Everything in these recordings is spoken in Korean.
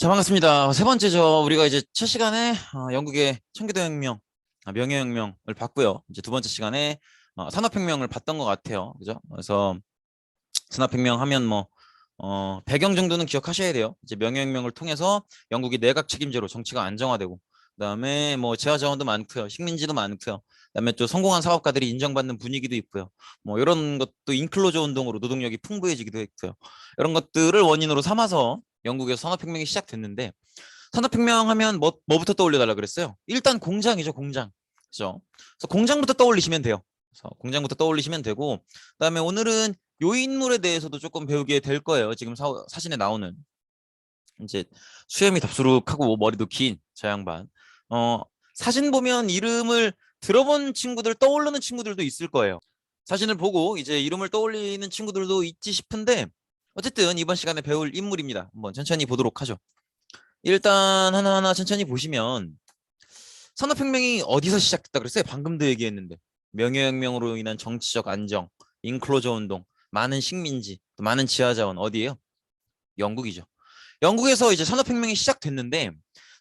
자, 반갑습니다. 세 번째죠. 우리가 이제 첫 시간에 영국의 청교도혁명, 명예혁명을 봤고요. 이제 두 번째 시간에 산업혁명을 봤던 것 같아요. 그죠? 그래서 산업혁명 하면 배경 정도는 기억하셔야 돼요. 이제 명예혁명을 통해서 영국이 내각 책임제로 정치가 안정화되고, 그다음에 뭐 재화자원도 많고요, 식민지도 많고요. 그다음에 또 성공한 사업가들이 인정받는 분위기도 있고요. 뭐 이런 것도 인클로저 운동으로 노동력이 풍부해지기도 했고요. 이런 것들을 원인으로 삼아서 영국에서 산업혁명이 시작됐는데, 산업혁명 하면 뭐부터 떠올려달라 그랬어요? 일단 공장이죠, 공장. 그죠? 그래서 공장부터 떠올리시면 돼요. 그래서 공장부터 떠올리시면 되고, 그다음에 오늘은 요 인물에 대해서도 조금 배우게 될 거예요. 지금 사진에 나오는 이제 수염이 답수룩하고 머리도 긴 저 양반. 어, 사진 보면 이름을 들어본 친구들, 떠오르는 친구들도 있을 거예요. 사진을 보고 이제 이름을 떠올리는 친구들도 있지 싶은데, 어쨌든 이번 시간에 배울 인물입니다. 한번 천천히 보도록 하죠. 일단 하나하나 천천히 보시면, 산업혁명이 어디서 시작됐다 그랬어요? 방금도 얘기했는데, 명예혁명으로 인한 정치적 안정, 인클로저 운동, 많은 식민지, 또 많은 지하자원, 어디예요? 영국이죠. 영국에서 이제 산업혁명이 시작됐는데,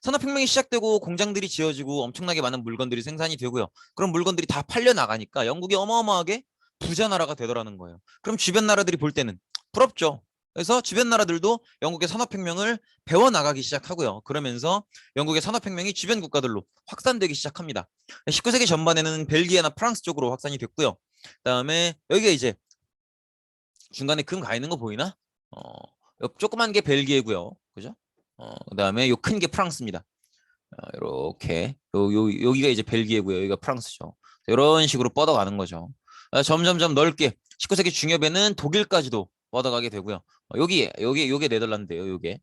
산업혁명이 시작되고 공장들이 지어지고 엄청나게 많은 물건들이 생산이 되고요. 그런 물건들이 다 팔려 나가니까 영국이 어마어마하게 부자 나라가 되더라는 거예요. 그럼 주변 나라들이 볼 때는 부럽죠. 그래서 주변 나라들도 영국의 산업혁명을 배워나가기 시작하고요. 그러면서 영국의 산업혁명이 주변 국가들로 확산되기 시작합니다. 19세기 전반에는 벨기에나 프랑스 쪽으로 확산이 됐고요. 그다음에 여기가 이제 중간에 금 가 있는 거 보이나? 요 조그만 게 벨기에고요. 그죠? 그다음에 요 큰 게 프랑스입니다. 이렇게 여기가 이제 벨기에고요. 여기가 프랑스죠. 이런 식으로 뻗어가는 거죠. 점점점 넓게 19세기 중엽에는 독일까지도 뻗어가게 되고요. 요게 네덜란드예요. 요게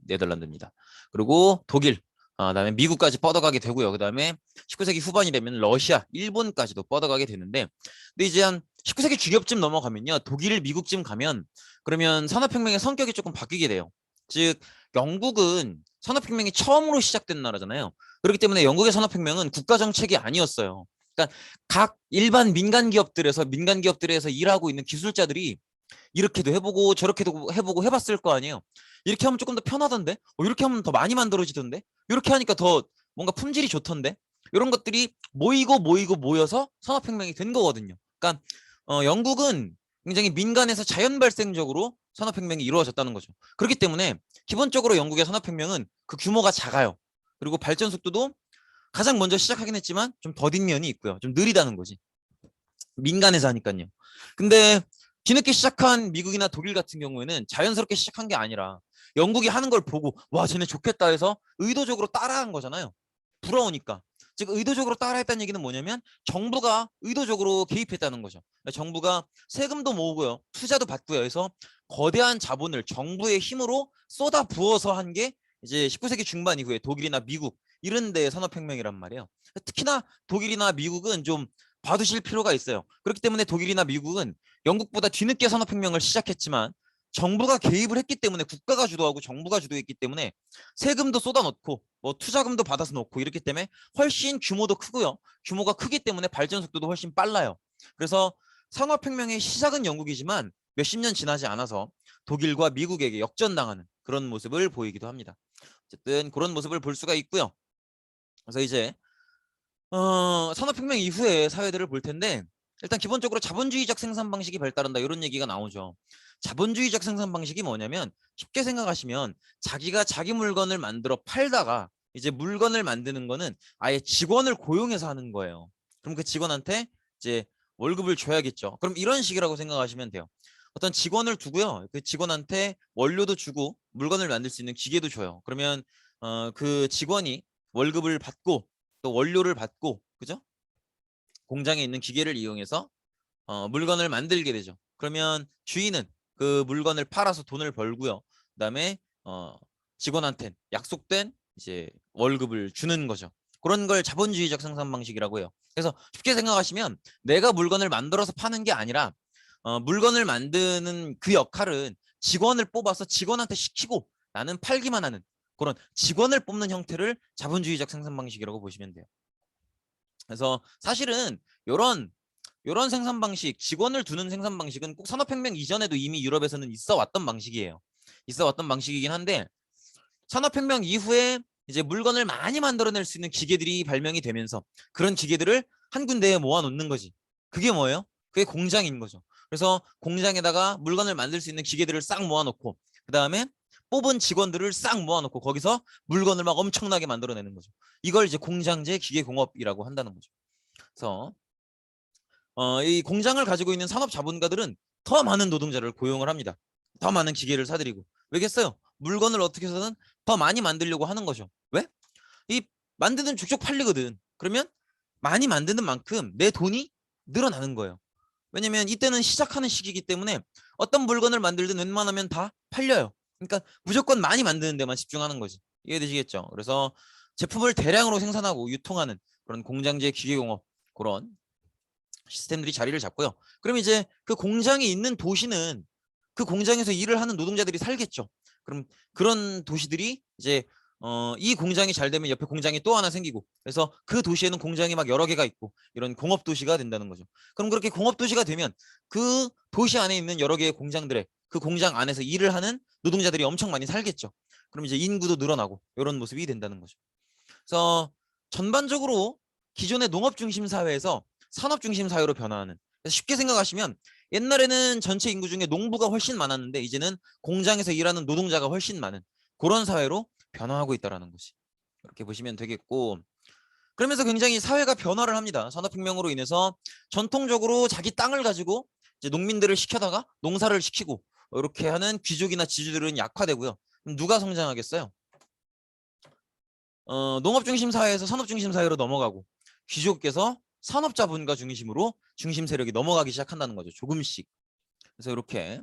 네덜란드입니다. 그리고 독일, 그다음에 미국까지 뻗어가게 되고요. 그다음에 19세기 후반이 되면 러시아, 일본까지도 뻗어가게 되는데, 근데 이제 한 19세기 중엽쯤 넘어가면요, 독일, 미국쯤 가면 그러면 산업혁명의 성격이 조금 바뀌게 돼요. 즉, 영국은 산업혁명이 처음으로 시작된 나라잖아요. 그렇기 때문에 영국의 산업혁명은 국가 정책이 아니었어요. 그러니까 각 일반 민간 기업들에서 일하고 있는 기술자들이 이렇게도 해보고 저렇게도 해보고 해봤을 거 아니에요. 이렇게 하면 조금 더 편하던데, 이렇게 하면 더 많이 만들어지던데, 이렇게 하니까 더 뭔가 품질이 좋던데, 이런 것들이 모이고 모여서 산업혁명이 된 거거든요. 그러니까 영국은 굉장히 민간에서 자연 발생적으로 산업혁명이 이루어졌다는 거죠. 그렇기 때문에 기본적으로 영국의 산업혁명은 그 규모가 작아요. 그리고 발전 속도도 가장 먼저 시작하긴 했지만 좀 더딘 면이 있고요. 좀 느리다는 거지. 민간에서 하니까요. 근데 뒤늦게 시작한 미국이나 독일 같은 경우에는 자연스럽게 시작한 게 아니라 영국이 하는 걸 보고 와 쟤네 좋겠다 해서 의도적으로 따라한 거잖아요. 부러우니까. 즉 의도적으로 따라했다는 얘기는 뭐냐면 정부가 의도적으로 개입했다는 거죠. 정부가 세금도 모으고요, 투자도 받고요, 해서 거대한 자본을 정부의 힘으로 쏟아 부어서 한 게 이제 19세기 중반 이후에 독일이나 미국 이런 데의 산업혁명이란 말이에요. 특히나 독일이나 미국은 좀 봐두실 필요가 있어요. 그렇기 때문에 독일이나 미국은 영국보다 뒤늦게 산업혁명을 시작했지만 정부가 개입을 했기 때문에, 국가가 주도하고 정부가 주도했기 때문에 세금도 쏟아넣고 뭐 투자금도 받아서 넣고 이렇기 때문에 훨씬 규모도 크고요. 규모가 크기 때문에 발전 속도도 훨씬 빨라요. 그래서 산업혁명의 시작은 영국이지만 몇십 년 지나지 않아서 독일과 미국에게 역전당하는 그런 모습을 보이기도 합니다. 어쨌든 그런 모습을 볼 수가 있고요. 그래서 이제 산업혁명 이후의 사회들을 볼 텐데, 일단 기본적으로 자본주의적 생산 방식이 발달한다 이런 얘기가 나오죠. 자본주의적 생산 방식이 뭐냐면, 쉽게 생각하시면 자기가 자기 물건을 만들어 팔다가 이제 물건을 만드는 거는 아예 직원을 고용해서 하는 거예요. 그럼 그 직원한테 이제 월급을 줘야겠죠. 그럼 이런 식이라고 생각하시면 돼요. 어떤 직원을 두고요, 그 직원한테 원료도 주고 물건을 만들 수 있는 기계도 줘요. 그러면 그 직원이 월급을 받고 또 원료를 받고, 그죠? 공장에 있는 기계를 이용해서 물건을 만들게 되죠. 그러면 주인은 그 물건을 팔아서 돈을 벌고요. 그다음에 직원한테 약속된 이제 월급을 주는 거죠. 그런 걸 자본주의적 생산 방식이라고 해요. 그래서 쉽게 생각하시면 내가 물건을 만들어서 파는 게 아니라 물건을 만드는 그 역할은 직원을 뽑아서 직원한테 시키고 나는 팔기만 하는, 그런 직원을 뽑는 형태를 자본주의적 생산 방식이라고 보시면 돼요. 그래서 사실은 요런 생산 방식, 직원을 두는 생산 방식은 꼭 산업혁명 이전에도 이미 유럽에서는 있어 왔던 방식이에요. 있어 왔던 방식이긴 한데 산업혁명 이후에 이제 물건을 많이 만들어낼 수 있는 기계들이 발명이 되면서 그런 기계들을 한 군데에 모아놓는 거지. 그게 뭐예요? 그게 공장인 거죠. 그래서 공장에다가 물건을 만들 수 있는 기계들을 싹 모아놓고 그 다음에 뽑은 직원들을 싹 모아놓고 거기서 물건을 막 엄청나게 만들어내는 거죠. 이걸 이제 공장제 기계공업이라고 한다는 거죠. 그래서 이 공장을 가지고 있는 산업 자본가들은 더 많은 노동자를 고용을 합니다. 더 많은 기계를 사들이고. 왜겠어요? 물건을 어떻게 해서든 더 많이 만들려고 하는 거죠. 왜? 이 만드는 족족 팔리거든. 그러면 많이 만드는 만큼 내 돈이 늘어나는 거예요. 왜냐면 이때는 시작하는 시기이기 때문에 어떤 물건을 만들든 웬만하면 다 팔려요. 그러니까 무조건 많이 만드는 데만 집중하는 거지. 이해되시겠죠? 그래서 제품을 대량으로 생산하고 유통하는 그런 공장제 기계공업 그런 시스템들이 자리를 잡고요. 그럼 이제 그 공장이 있는 도시는 그 공장에서 일을 하는 노동자들이 살겠죠. 그럼 그런 도시들이 이제 이 공장이 잘 되면 옆에 공장이 또 하나 생기고 그래서 그 도시에는 공장이 막 여러 개가 있고 이런 공업 도시가 된다는 거죠. 그럼 그렇게 공업 도시가 되면 그 도시 안에 있는 여러 개의 공장들의 그 공장 안에서 일을 하는 노동자들이 엄청 많이 살겠죠. 그럼 이제 인구도 늘어나고 이런 모습이 된다는 거죠. 그래서 전반적으로 기존의 농업 중심 사회에서 산업 중심 사회로 변화하는 쉽게 생각하시면 옛날에는 전체 인구 중에 농부가 훨씬 많았는데 이제는 공장에서 일하는 노동자가 훨씬 많은 그런 사회로 변화하고 있다는 것이 이렇게 보시면 되겠고 그러면서 굉장히 사회가 변화를 합니다. 산업혁명으로 인해서 전통적으로 자기 땅을 가지고 이제 농민들을 시켜다가 농사를 시키고 이렇게 하는 귀족이나 지주들은 약화되고요. 그럼 누가 성장하겠어요? 농업 중심 사회에서 산업 중심 사회로 넘어가고 귀족께서 산업자본가 중심으로 중심 세력이 넘어가기 시작한다는 거죠. 조금씩. 그래서 이렇게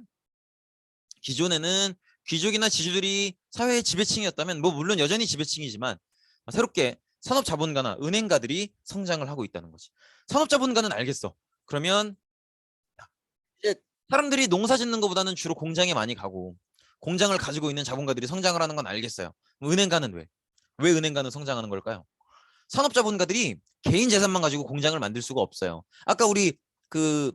기존에는 귀족이나 지주들이 사회의 지배층이었다면 뭐 물론 여전히 지배층이지만 새롭게 산업자본가나 은행가들이 성장을 하고 있다는 거지. 산업자본가는 알겠어. 그러면 이제 사람들이 농사 짓는 것보다는 주로 공장에 많이 가고 공장을 가지고 있는 자본가들이 성장을 하는 건 알겠어요. 은행가는 왜? 왜 은행가는 성장하는 걸까요? 산업자본가들이 개인 재산만 가지고 공장을 만들 수가 없어요. 아까 우리 그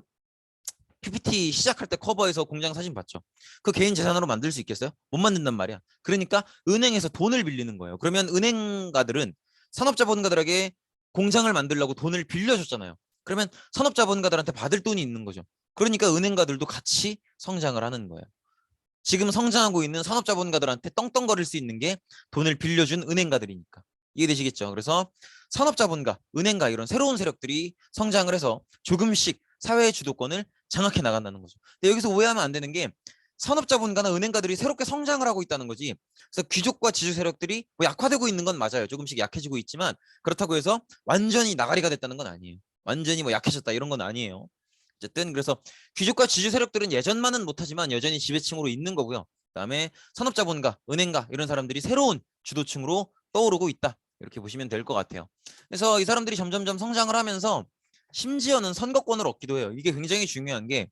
PPT 시작할 때 커버에서 공장 사진 봤죠? 그 개인 재산으로 만들 수 있겠어요? 못 만든단 말이야. 그러니까 은행에서 돈을 빌리는 거예요. 그러면 은행가들은 산업자본가들에게 공장을 만들려고 돈을 빌려줬잖아요. 그러면 산업자본가들한테 받을 돈이 있는 거죠. 그러니까 은행가들도 같이 성장을 하는 거예요. 지금 성장하고 있는 산업자본가들한테 떵떵거릴 수 있는 게 돈을 빌려준 은행가들이니까. 이해되시겠죠? 그래서 산업자본가, 은행가 이런 새로운 세력들이 성장을 해서 조금씩 사회의 주도권을 장악해 나간다는 거죠. 근데 여기서 오해하면 안 되는 게 산업자본가나 은행가들이 새롭게 성장을 하고 있다는 거지. 그래서 귀족과 지주 세력들이 뭐 약화되고 있는 건 맞아요. 조금씩 약해지고 있지만 그렇다고 해서 완전히 나가리가 됐다는 건 아니에요. 완전히 뭐 약해졌다 이런 건 아니에요. 어쨌든 그래서 귀족과 지주 세력들은 예전만은 못하지만 여전히 지배층으로 있는 거고요. 그다음에 산업자본가, 은행가 이런 사람들이 새로운 주도층으로 떠오르고 있다. 이렇게 보시면 될 것 같아요. 그래서 이 사람들이 점점점 성장을 하면서 심지어는 선거권을 얻기도 해요. 이게 굉장히 중요한 게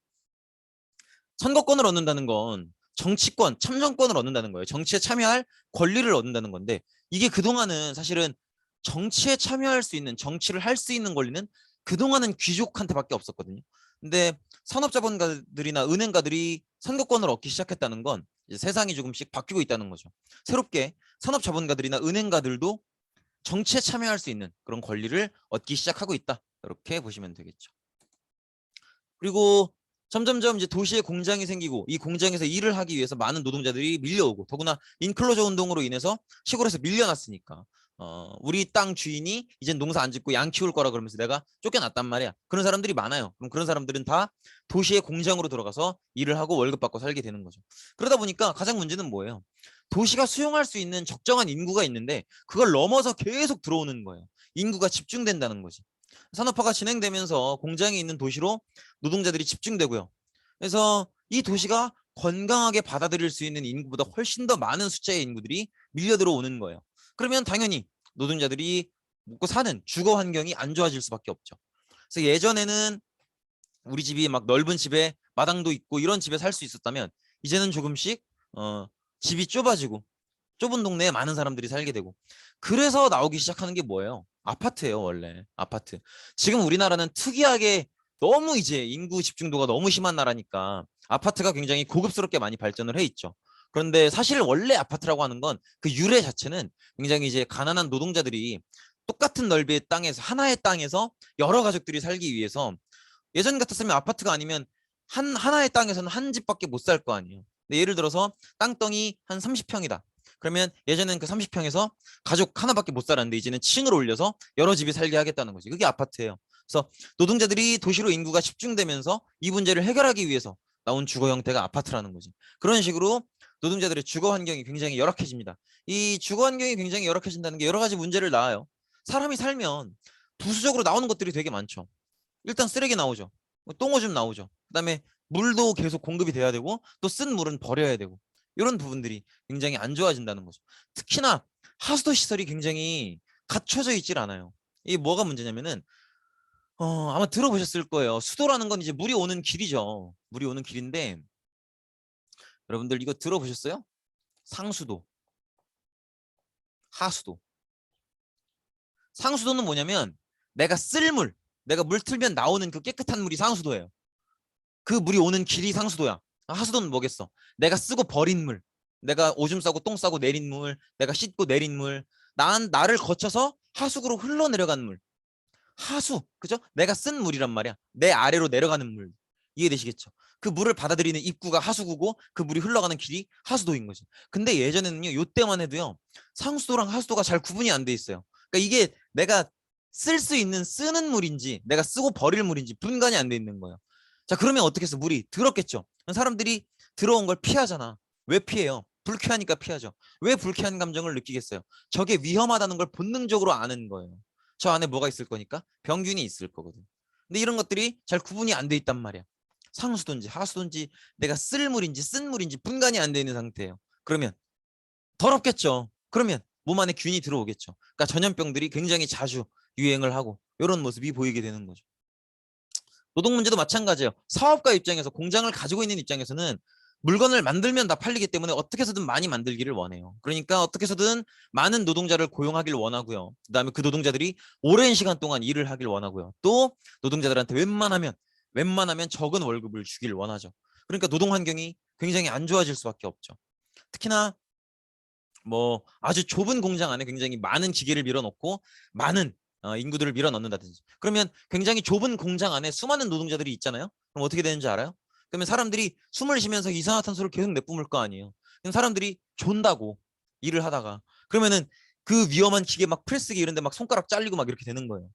선거권을 얻는다는 건 정치권, 참정권을 얻는다는 거예요. 정치에 참여할 권리를 얻는다는 건데 이게 그동안은 사실은 정치에 참여할 수 있는, 정치를 할 수 있는 권리는 그동안은 귀족한테밖에 없었거든요. 근데 산업자본가들이나 은행가들이 선거권을 얻기 시작했다는 건 이제 세상이 조금씩 바뀌고 있다는 거죠. 새롭게 산업자본가들이나 은행가들도 정치에 참여할 수 있는 그런 권리를 얻기 시작하고 있다. 이렇게 보시면 되겠죠. 그리고 점점점 이제 도시에 공장이 생기고 이 공장에서 일을 하기 위해서 많은 노동자들이 밀려오고 더구나 인클로저 운동으로 인해서 시골에서 밀려났으니까 우리 땅 주인이 이젠 농사 안 짓고 양 키울 거라 그러면서 내가 쫓겨났단 말이야. 그런 사람들이 많아요. 그럼 그런 사람들은 다 도시의 공장으로 들어가서 일을 하고 월급 받고 살게 되는 거죠. 그러다 보니까 가장 문제는 뭐예요? 도시가 수용할 수 있는 적정한 인구가 있는데 그걸 넘어서 계속 들어오는 거예요. 인구가 집중된다는 거지. 산업화가 진행되면서 공장이 있는 도시로 노동자들이 집중되고요. 그래서 이 도시가 건강하게 받아들일 수 있는 인구보다 훨씬 더 많은 숫자의 인구들이 밀려 들어오는 거예요. 그러면 당연히 노동자들이 먹고 사는 주거 환경이 안 좋아질 수밖에 없죠. 그래서 예전에는 우리 집이 막 넓은 집에 마당도 있고 이런 집에 살 수 있었다면 이제는 조금씩 집이 좁아지고 좁은 동네에 많은 사람들이 살게 되고 그래서 나오기 시작하는 게 뭐예요? 아파트예요, 원래. 아파트. 지금 우리나라는 특이하게 너무 이제 인구 집중도가 너무 심한 나라니까 아파트가 굉장히 고급스럽게 많이 발전을 해 있죠. 그런데 사실 원래 아파트라고 하는 건 그 유래 자체는 굉장히 이제 가난한 노동자들이 똑같은 넓이의 땅에서 하나의 땅에서 여러 가족들이 살기 위해서 예전 같았으면 아파트가 아니면 하나의 땅에서는 한 집밖에 못 살 거 아니에요. 근데 예를 들어서 땅덩이 한 30평이다. 그러면 예전엔 그 30평에서 가족 하나밖에 못 살았는데 이제는 층을 올려서 여러 집이 살게 하겠다는 거지. 그게 아파트예요. 그래서 노동자들이 도시로 인구가 집중되면서 이 문제를 해결하기 위해서 나온 주거 형태가 아파트라는 거지. 그런 식으로 노동자들의 주거 환경이 굉장히 열악해집니다. 이 주거 환경이 굉장히 열악해진다는 게 여러 가지 문제를 낳아요. 사람이 살면 부수적으로 나오는 것들이 되게 많죠. 일단 쓰레기 나오죠. 똥오줌 나오죠. 그다음에 물도 계속 공급이 돼야 되고 또 쓴 물은 버려야 되고 이런 부분들이 굉장히 안 좋아진다는 거죠. 특히나 하수도 시설이 굉장히 갖춰져 있질 않아요. 이게 뭐가 문제냐면은 아마 들어보셨을 거예요. 수도라는 건 이제 물이 오는 길이죠. 물이 오는 길인데 여러분들 이거 들어보셨어요? 상수도, 하수도. 상수도는 뭐냐면 내가 쓸 물, 내가 물 틀면 나오는 그 깨끗한 물이 상수도예요. 그 물이 오는 길이 상수도야. 하수도는 뭐겠어? 내가 쓰고 버린 물, 내가 오줌 싸고 똥 싸고 내린 물, 내가 씻고 내린 물, 나를 거쳐서 하수구로 흘러내려가는 물. 하수, 그죠? 내가 쓴 물이란 말이야. 내 아래로 내려가는 물. 이해되시겠죠? 그 물을 받아들이는 입구가 하수구고 그 물이 흘러가는 길이 하수도인 거지. 근데 예전에는요, 요때만 해도요, 상수도랑 하수도가 잘 구분이 안 돼 있어요. 그러니까 이게 내가 쓸 수 있는 쓰는 물인지 내가 쓰고 버릴 물인지 분간이 안 돼 있는 거예요. 자, 그러면 어떻게 해서 물이 들었겠죠? 사람들이 들어온 걸 피하잖아. 왜 피해요? 불쾌하니까 피하죠. 왜 불쾌한 감정을 느끼겠어요? 저게 위험하다는 걸 본능적으로 아는 거예요. 저 안에 뭐가 있을 거니까 병균이 있을 거거든. 근데 이런 것들이 잘 구분이 안 돼 있단 말이야. 상수도인지 하수도인지 내가 쓸 물인지 쓴 물인지 분간이 안 돼 있는 상태예요. 그러면 더럽겠죠. 그러면 몸 안에 균이 들어오겠죠. 그러니까 전염병들이 굉장히 자주 유행을 하고 이런 모습이 보이게 되는 거죠. 노동 문제도 마찬가지예요. 사업가 입장에서 공장을 가지고 있는 입장에서는 물건을 만들면 다 팔리기 때문에 어떻게 해서든 많이 만들기를 원해요. 그러니까 어떻게 해서든 많은 노동자를 고용하길 원하고요. 그다음에 그 노동자들이 오랜 시간 동안 일을 하길 원하고요. 또 노동자들한테 웬만하면 적은 월급을 주길 원하죠. 그러니까 노동 환경이 굉장히 안 좋아질 수밖에 없죠. 특히나 뭐 아주 좁은 공장 안에 굉장히 많은 기계를 밀어넣고 많은 인구들을 밀어넣는다든지 그러면 굉장히 좁은 공장 안에 수많은 노동자들이 있잖아요. 그럼 어떻게 되는지 알아요? 그러면 사람들이 숨을 쉬면서 이산화탄소를 계속 내뿜을 거 아니에요. 그럼 사람들이 존다고 일을 하다가 그러면은 그 위험한 기계 막 프레스기 이런 데 막 손가락 잘리고 막 이렇게 되는 거예요.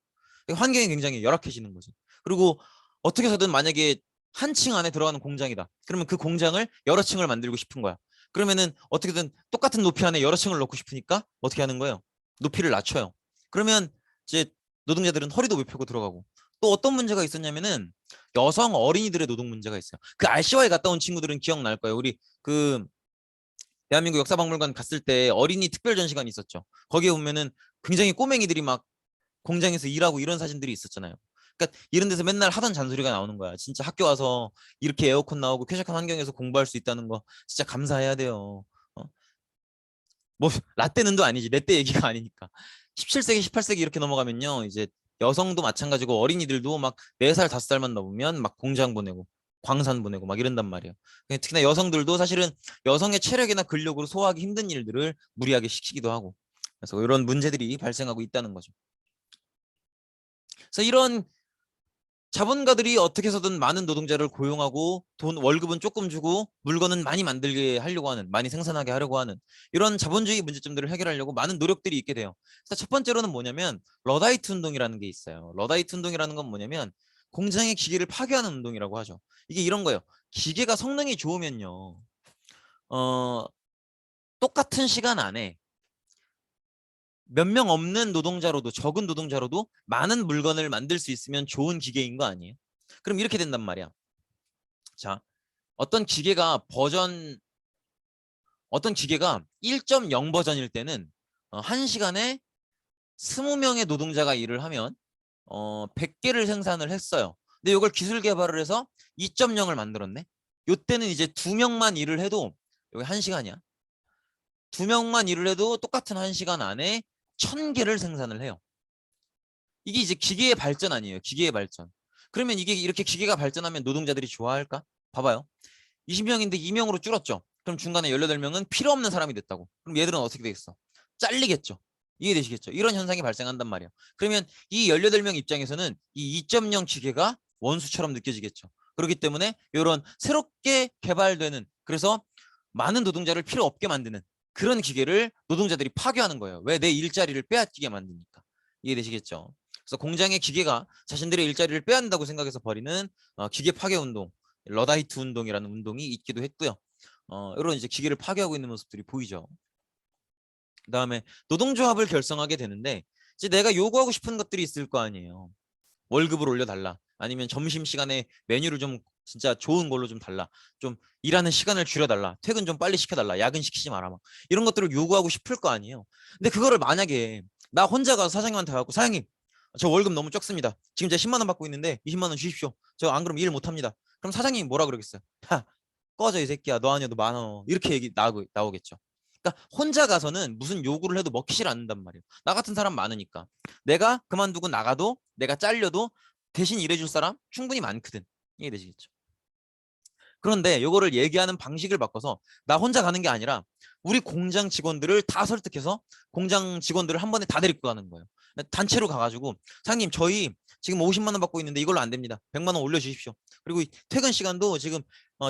환경이 굉장히 열악해지는 거죠. 그리고 어떻게 해서든 만약에 한 층 안에 들어가는 공장이다. 그러면 그 공장을 여러 층을 만들고 싶은 거야. 그러면은 어떻게든 똑같은 높이 안에 여러 층을 넣고 싶으니까 어떻게 하는 거예요? 높이를 낮춰요. 그러면 이제 노동자들은 허리도 못 펴고 들어가고 또 어떤 문제가 있었냐면은 여성 어린이들의 노동 문제가 있어요. 그 RC와에 갔다 온 친구들은 기억날 거예요. 우리 그 대한민국 역사박물관 갔을 때 어린이 특별 전시관이 있었죠. 거기에 보면은 굉장히 꼬맹이들이 막 공장에서 일하고 이런 사진들이 있었잖아요. 그러니까 이런 데서 맨날 하던 잔소리가 나오는 거야. 진짜 학교 와서 이렇게 에어컨 나오고 쾌적한 환경에서 공부할 수 있다는 거 진짜 감사해야 돼요. 어? 뭐 라떼는도 아니지. 내 때 얘기가 아니니까. 17세기, 18세기 이렇게 넘어가면요. 이제 여성도 마찬가지고 어린이들도 막 4살, 5살만 넘으면 막 공장 보내고 광산 보내고 막 이런단 말이에요. 특히나 여성들도 사실은 여성의 체력이나 근력으로 소화하기 힘든 일들을 무리하게 시키기도 하고 그래서 이런 문제들이 발생하고 있다는 거죠. 그래서 이런 자본가들이 어떻게 해서든 많은 노동자를 고용하고 월급은 조금 주고 물건은 많이 만들게 하려고 하는 많이 생산하게 하려고 하는 이런 자본주의 문제점들을 해결하려고 많은 노력들이 있게 돼요. 그래서 첫 번째로는 뭐냐면 러다이트 운동이라는 게 있어요. 러다이트 운동이라는 건 뭐냐면 공장의 기계를 파괴하는 운동이라고 하죠. 이게 이런 거예요. 기계가 성능이 좋으면요. 어, 똑같은 시간 안에 몇 명 없는 노동자로도 적은 노동자로도 많은 물건을 만들 수 있으면 좋은 기계인 거 아니에요? 그럼 이렇게 된단 말이야. 자, 어떤 기계가 1.0 버전일 때는 1시간에 20명의 노동자가 일을 하면 100개를 생산을 했어요. 근데 이걸 기술 개발을 해서 2.0을 만들었네. 요때는 이제 2명만 일을 해도 여기 1시간이야. 2명만 일을 해도 똑같은 1시간 안에 1000개를 생산을 해요. 이게 이제 기계의 발전 아니에요. 기계의 발전. 그러면 이게 이렇게 기계가 발전하면 노동자들이 좋아할까? 봐봐요. 20명인데 2명으로 줄었죠. 그럼 중간에 18명은 필요 없는 사람이 됐다고. 그럼 얘들은 어떻게 되겠어? 잘리겠죠. 이해되시겠죠? 이런 현상이 발생한단 말이에요. 그러면 이 18명 입장에서는 이 2.0 기계가 원수처럼 느껴지겠죠. 그렇기 때문에 이런 새롭게 개발되는, 그래서 많은 노동자를 필요 없게 만드는 그런 기계를 노동자들이 파괴하는 거예요. 왜? 내 일자리를 빼앗기게 만드니까. 이해되시겠죠? 그래서 공장의 기계가 자신들의 일자리를 빼앗는다고 생각해서 벌이는 기계 파괴 운동, 러다이트 운동이라는 운동이 있기도 했고요. 이런 이제 기계를 파괴하고 있는 모습들이 보이죠. 그다음에 노동조합을 결성하게 되는데 이제 내가 요구하고 싶은 것들이 있을 거 아니에요. 월급을 올려달라. 아니면 점심시간에 메뉴를 좀 진짜 좋은 걸로 좀 달라. 좀 일하는 시간을 줄여달라. 퇴근 좀 빨리 시켜달라. 야근 시키지 마라. 막 이런 것들을 요구하고 싶을 거 아니에요. 근데 그거를 만약에 나 혼자 가서 사장님한테 가고 사장님 저 월급 너무 적습니다. 지금 제가 10만 원 받고 있는데 20만 원 주십시오. 저 안 그러면 일 못합니다. 그럼 사장님이 뭐라 그러겠어요? 야 꺼져 이 새끼야. 너 아니어도 많어. 이렇게 얘기 나오겠죠. 그러니까 혼자 가서는 무슨 요구를 해도 먹히질 않는단 말이에요. 나 같은 사람 많으니까. 내가 그만두고 나가도 내가 잘려도 대신 일해줄 사람 충분히 많거든. 이해되시겠죠? 그런데 요거를 얘기하는 방식을 바꿔서 나 혼자 가는 게 아니라 우리 공장 직원들을 다 설득해서 공장 직원들을 한 번에 다 데리고 가는 거예요. 단체로 가가지고 사장님 저희 지금 50만 원 받고 있는데 이걸로 안 됩니다. 100만 원 올려주십시오. 그리고 퇴근 시간도 지금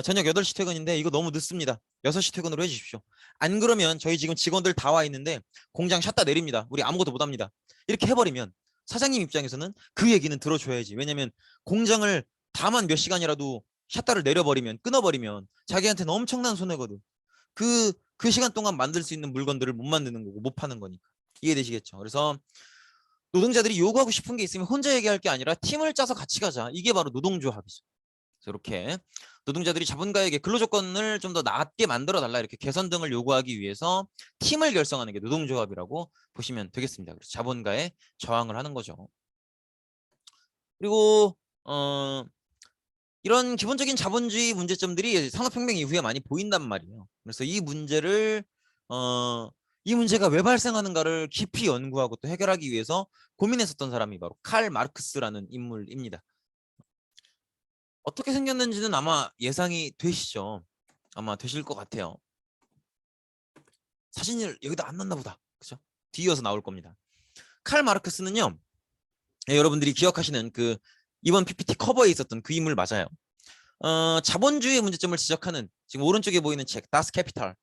저녁 8시 퇴근인데 이거 너무 늦습니다. 6시 퇴근으로 해주십시오. 안 그러면 저희 지금 직원들 다 와 있는데 공장 샷다 내립니다. 우리 아무것도 못합니다. 이렇게 해버리면 사장님 입장에서는 그 얘기는 들어줘야지. 왜냐면 공장을 다만 몇 시간이라도 샷다를 내려버리면 끊어버리면 자기한테는 엄청난 손해거든. 그 시간 동안 만들 수 있는 물건들을 못 만드는 거고 못 파는 거니까. 이해되시겠죠? 그래서 노동자들이 요구하고 싶은 게 있으면 혼자 얘기할 게 아니라 팀을 짜서 같이 가자. 이게 바로 노동조합이죠. 그래서 이렇게 노동자들이 자본가에게 근로조건을 좀 더 낫게 만들어 달라 이렇게 개선 등을 요구하기 위해서 팀을 결성하는 게 노동조합이라고 보시면 되겠습니다. 그래서 자본가에 저항을 하는 거죠. 그리고 이런 기본적인 자본주의 문제점들이 산업혁명 이후에 많이 보인단 말이에요. 그래서 이 문제가 왜 발생하는가를 깊이 연구하고 또 해결하기 위해서 고민했었던 사람이 바로 칼 마르크스라는 인물입니다. 어떻게 생겼는지는 아마 예상이 되시죠? 아마 되실 것 같아요. 사진을 여기다 안 놨나 보다. 그죠? 뒤이어서 나올 겁니다. 칼 마르크스는요. 여러분들이 기억하시는 그 이번 PPT 커버에 있었던 그 인물 맞아요. 자본주의의 문제점을 지적하는 지금 오른쪽에 보이는 책 다스 캐피탈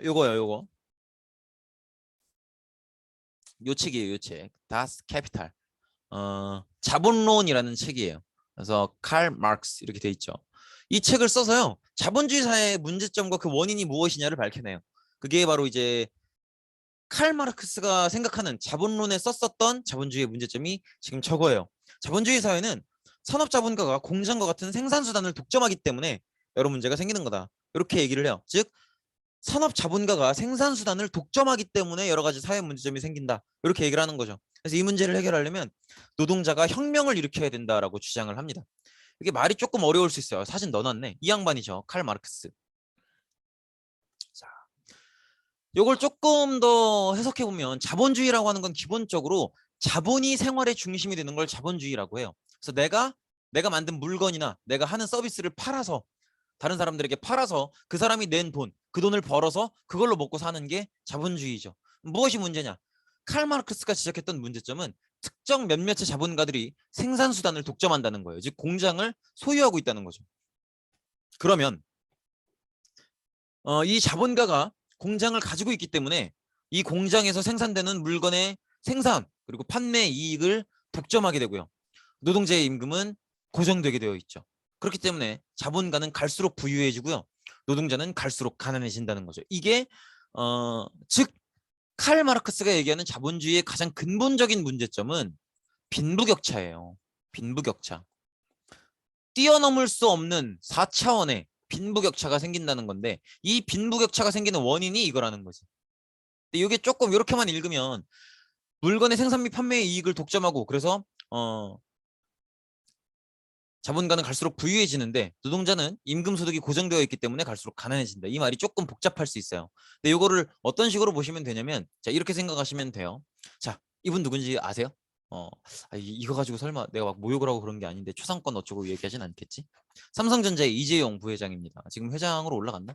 요거요 요거 요 책이에요 요 책 다스 캐피탈 자본론이라는 책이에요. 그래서 칼 마르크스 이렇게 돼 있죠. 이 책을 써서요 자본주의 사회의 문제점과 그 원인이 무엇이냐를 밝혀내요. 그게 바로 이제 칼 마르크스가 생각하는 자본론에 썼었던 자본주의의 문제점이 지금 저거예요. 자본주의 사회는 산업자본가가 공장과 같은 생산수단을 독점하기 때문에 여러 문제가 생기는 거다. 이렇게 얘기를 해요. 즉 산업자본가가 생산수단을 독점하기 때문에 여러 가지 사회 문제점이 생긴다. 이렇게 얘기를 하는 거죠. 그래서 이 문제를 해결하려면 노동자가 혁명을 일으켜야 된다라고 주장을 합니다. 이게 말이 조금 어려울 수 있어요. 사진 넣어놨네. 이 양반이죠. 칼 마르크스. 자, 요걸 조금 더 해석해 보면 자본주의라고 하는 건 기본적으로 자본이 생활의 중심이 되는 걸 자본주의라고 해요. 그래서 내가 만든 물건이나 내가 하는 서비스를 팔아서 다른 사람들에게 팔아서 그 사람이 낸 돈, 그 돈을 벌어서 그걸로 먹고 사는 게 자본주의죠. 무엇이 문제냐? 칼 마르크스가 지적했던 문제점은 특정 몇몇의 자본가들이 생산수단을 독점한다는 거예요. 즉 공장을 소유하고 있다는 거죠. 그러면 이 자본가가 공장을 가지고 있기 때문에 이 공장에서 생산되는 물건의 생산 그리고 판매 이익을 독점하게 되고요. 노동자의 임금은 고정되게 되어 있죠. 그렇기 때문에 자본가는 갈수록 부유해지고요. 노동자는 갈수록 가난해진다는 거죠. 이게 즉 칼 마르크스가 얘기하는 자본주의의 가장 근본적인 문제점은 빈부격차예요. 빈부격차. 뛰어넘을 수 없는 4차원의 빈부격차가 생긴다는 건데 이 빈부격차가 생기는 원인이 이거라는 거지. 근데 이게 조금 이렇게만 읽으면 물건의 생산 및 판매의 이익을 독점하고 그래서 자본가는 갈수록 부유해지는데 노동자는 임금 소득이 고정되어 있기 때문에 갈수록 가난해진다. 이 말이 조금 복잡할 수 있어요. 근데 이거를 어떤 식으로 보시면 되냐면 자 이렇게 생각하시면 돼요. 자 이분 누군지 아세요? 이거 가지고 설마 내가 막 모욕을 하고 그런 게 아닌데 초상권 어쩌고 얘기하진 않겠지? 삼성전자의 이재용 부회장입니다. 지금 회장으로 올라갔나?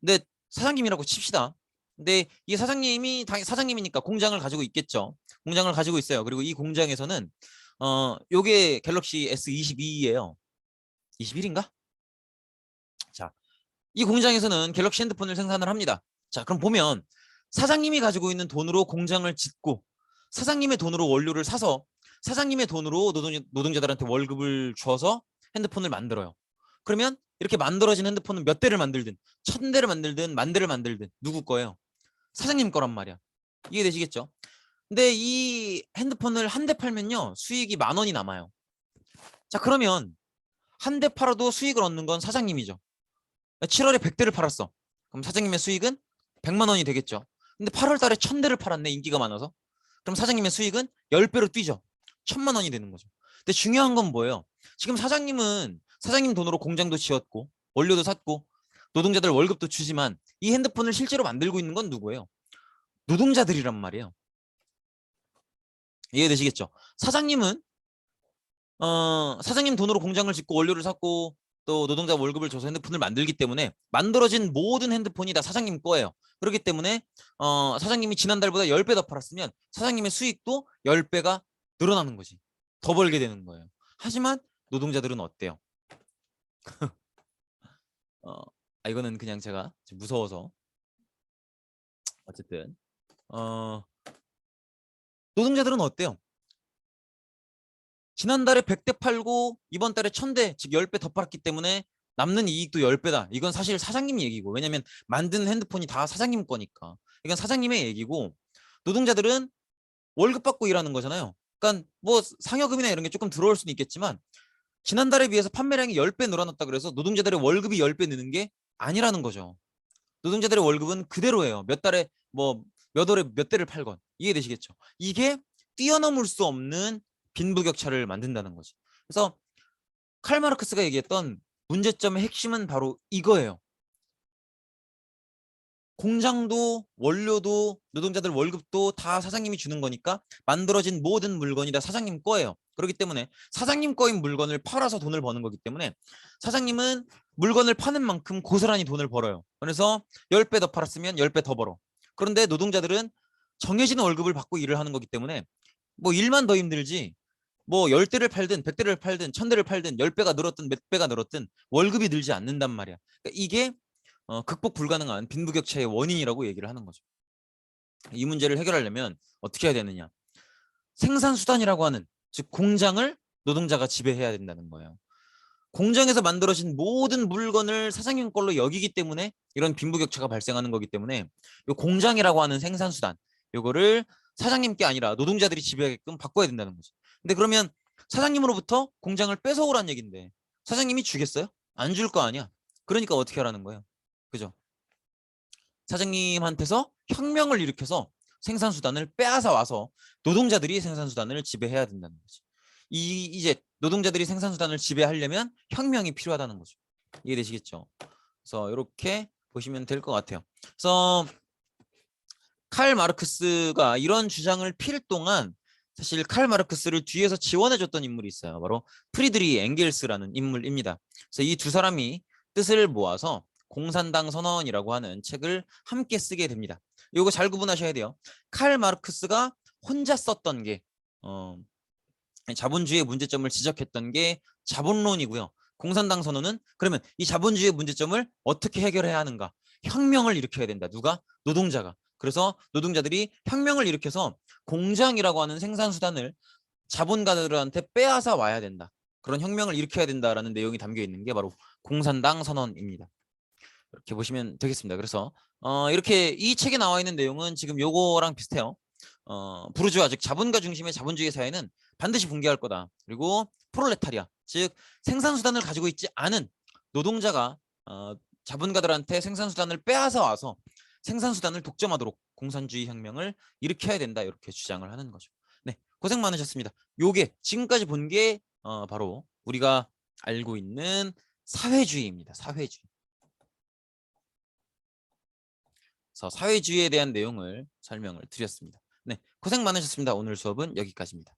근데 사장님이라고 칩시다. 근데 이 사장님이 사장님이니까 공장을 가지고 있겠죠. 공장을 가지고 있어요. 그리고 이 공장에서는 요게 갤럭시 S22예요. 21인가? 자, 이 공장에서는 갤럭시 핸드폰을 생산을 합니다. 자, 그럼 보면 사장님이 가지고 있는 돈으로 공장을 짓고 사장님의 돈으로 원료를 사서 사장님의 돈으로 노동자들한테 월급을 줘서 핸드폰을 만들어요. 그러면 이렇게 만들어진 핸드폰은 몇 대를 만들든 1000대를 만들든 10,000대를 만들든 누구 거예요? 사장님 거란 말이야. 이해되시겠죠? 근데 이 핸드폰을 한 대 팔면요 수익이 10,000원이 남아요. 자, 그러면 한 대 팔아도 수익을 얻는 건 사장님이죠. 7월에 100대를 팔았어. 그럼 사장님의 수익은 100만 원이 되겠죠. 근데 8월 달에 1000대를 팔았네. 인기가 많아서. 그럼 사장님의 수익은 10배로 뛰죠. 1000만 원이 되는 거죠. 근데 중요한 건 뭐예요? 지금 사장님은 사장님 돈으로 공장도 지었고 원료도 샀고 노동자들 월급도 주지만 이 핸드폰을 실제로 만들고 있는 건 누구예요? 노동자들이란 말이에요. 이해되시겠죠? 사장님은 사장님 돈으로 공장을 짓고 원료를 샀고 또 노동자 월급을 줘서 핸드폰을 만들기 때문에 만들어진 모든 핸드폰이 다 사장님 거예요. 그렇기 때문에 사장님이 지난달보다 10배 더 팔았으면 사장님의 수익도 10배가 늘어나는 거지. 더 벌게 되는 거예요. 하지만 노동자들은 어때요? 어, 이거는 그냥 제가 무서워서 어쨌든 노동자들은 어때요? 지난달에 100대 팔고 이번 달에 1000대 즉 10배 더 팔았기 때문에 남는 이익도 10배다. 이건 사실 사장님 얘기고 왜냐면 만든 핸드폰이 다 사장님 거니까. 이건 사장님의 얘기고 노동자들은 월급 받고 일하는 거잖아요. 그러니까 뭐 상여금이나 이런 게 조금 들어올 수는 있겠지만 지난달에 비해서 판매량이 10배 늘어났다 그래서 노동자들의 월급이 10배 느는 게 아니라는 거죠. 노동자들의 월급은 그대로예요. 몇 달에 뭐 몇 월에 몇 대를 팔건. 이해되시겠죠? 이게 뛰어넘을 수 없는 빈부격차를 만든다는 거지. 그래서 칼 마르크스가 얘기했던 문제점의 핵심은 바로 이거예요. 공장도 원료도 노동자들 월급도 다 사장님이 주는 거니까 만들어진 모든 물건이 다 사장님 거예요. 그렇기 때문에 사장님 거인 물건을 팔아서 돈을 버는 거기 때문에 사장님은 물건을 파는 만큼 고스란히 돈을 벌어요. 그래서 10배 더 팔았으면 10배 더 벌어. 그런데 노동자들은 정해진 월급을 받고 일을 하는 거기 때문에 뭐 일만 더 힘들지 뭐 10대를 팔든 100대를 팔든 1000대를 팔든 10배가 늘었든 몇 배가 늘었든 월급이 늘지 않는단 말이야. 그러니까 이게 극복 불가능한 빈부격차의 원인이라고 얘기를 하는 거죠. 이 문제를 해결하려면 어떻게 해야 되느냐? 생산수단이라고 하는 즉 공장을 노동자가 지배해야 된다는 거예요. 공장에서 만들어진 모든 물건을 사장님 걸로 여기기 때문에 이런 빈부격차가 발생하는 거기 때문에 이 공장이라고 하는 생산수단 이거를 사장님께 아니라 노동자들이 지배하게끔 바꿔야 된다는 거죠. 근데 그러면 사장님으로부터 공장을 뺏어오란 얘긴데 사장님이 주겠어요? 안 줄 거 아니야. 그러니까 어떻게 하라는 거예요? 그죠? 사장님한테서 혁명을 일으켜서 생산수단을 빼앗아 와서 노동자들이 생산수단을 지배해야 된다는 거지. 이제 노동자들이 생산수단을 지배하려면 혁명이 필요하다는 거죠. 이해되시겠죠? 그래서 이렇게 보시면 될 것 같아요. 그래서 칼 마르크스가 이런 주장을 필 동안 사실 칼 마르크스를 뒤에서 지원해줬던 인물이 있어요. 바로 프리드리 엥겔스라는 인물입니다. 그래서 이 두 사람이 뜻을 모아서 공산당 선언이라고 하는 책을 함께 쓰게 됩니다. 이거 잘 구분하셔야 돼요. 칼 마르크스가 혼자 썼던 게 자본주의의 문제점을 지적했던 게 자본론이고요. 공산당 선언은 그러면 이 자본주의의 문제점을 어떻게 해결해야 하는가? 혁명을 일으켜야 된다. 누가? 노동자가. 그래서 노동자들이 혁명을 일으켜서 공장이라고 하는 생산수단을 자본가들한테 빼앗아 와야 된다. 그런 혁명을 일으켜야 된다라는 내용이 담겨 있는 게 바로 공산당 선언입니다. 이렇게 보시면 되겠습니다. 그래서 이렇게 이 책에 나와 있는 내용은 지금 요거랑 비슷해요. 부르주아 즉 자본가 중심의 자본주의 사회는 반드시 붕괴할 거다. 그리고 프롤레타리아 즉 생산수단을 가지고 있지 않은 노동자가 자본가들한테 생산수단을 빼앗아 와서 생산수단을 독점하도록 공산주의 혁명을 일으켜야 된다. 이렇게 주장을 하는 거죠. 네, 고생 많으셨습니다. 요게 지금까지 본 게 바로 우리가 알고 있는 사회주의입니다. 사회주의. 그래서 사회주의에 대한 내용을 설명을 드렸습니다. 네, 고생 많으셨습니다. 오늘 수업은 여기까지입니다.